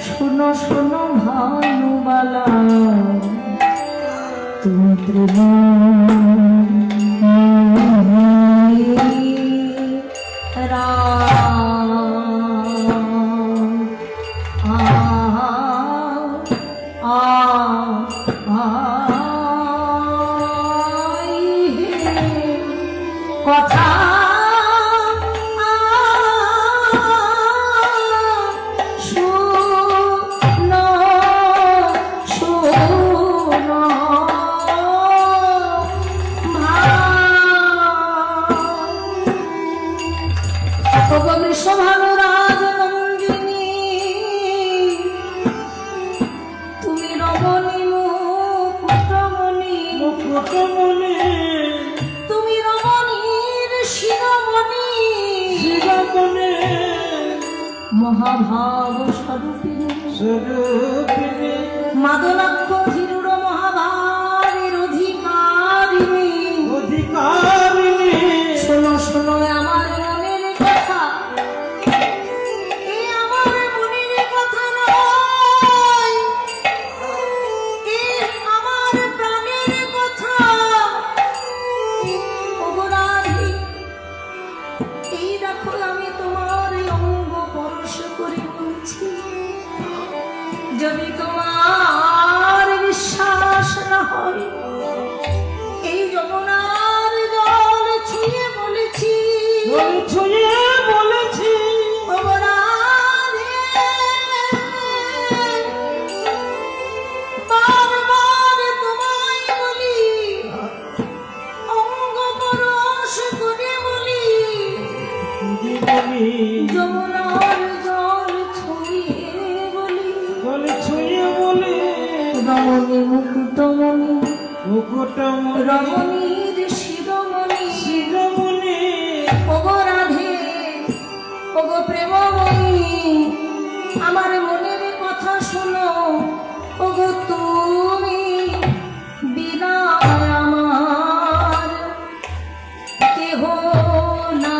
শোনো শোনো ভানুবালা তুমি প্রেম কথা তুমি রমণী মুকুটমণি তুমি রমণীর শিরোমণি মহাভাব স্বরূপিণী মাদনাক্ষ ধীরুর মহাভাবের অধিকারিণী শোনো শোনো আমার মনের কথা, আমার মনের কথা নয়, আমার প্রাণের কথা। অপরাধী এই দেখো আমি তোমার অঙ্গ পরশ করে বলছি, যদি তোমার বিশ্বাস না হয় এই যমুনার জল ছুঁয়ে বলেছি অপরাধী বারবার তোমায় বলি, অঙ্গ পরশ করে বলি, যমুনার জল ছুঁয়ে বলি রমণী মুকুটমণি রমণীর শিরোমণি ওগো রাধে ওগো প্রেমময়ী আমার মনের কথা শোনো, ওগো তুমি বিনা আমার কেহ না।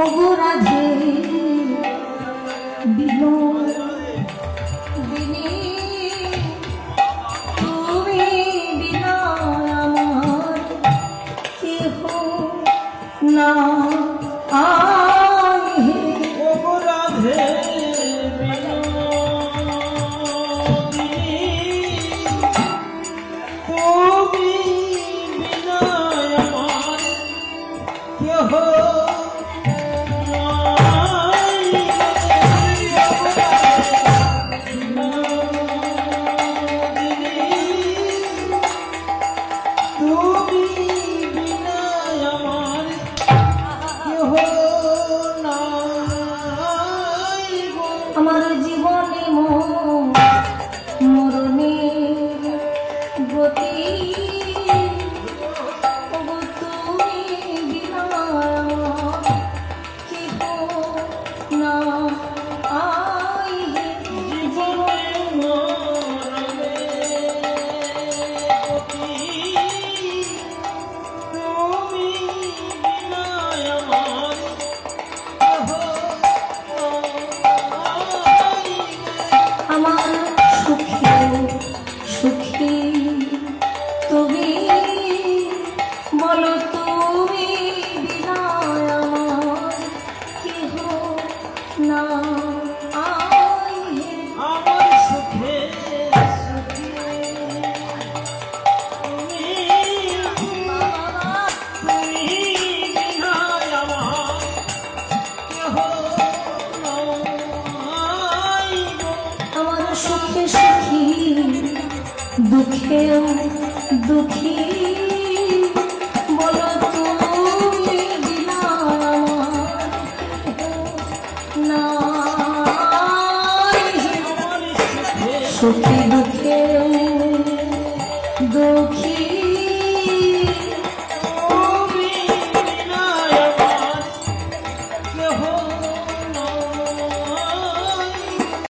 ওগো রাধে বিনোদিনী তুমি বিনা আমার কেহ না। ওগো রাধে তুমি বিনা আমার কেহ আমার জীবনে মরণের গতি, ওগো তুমি বিনা কেহ না। আমার সুখী তুমি বলো, তুমি বিনা আমার কেহ না। আমার সুখে সুখে সুখী দুঃখেও দুঃখী বলো তুমি বিনা না। সুখী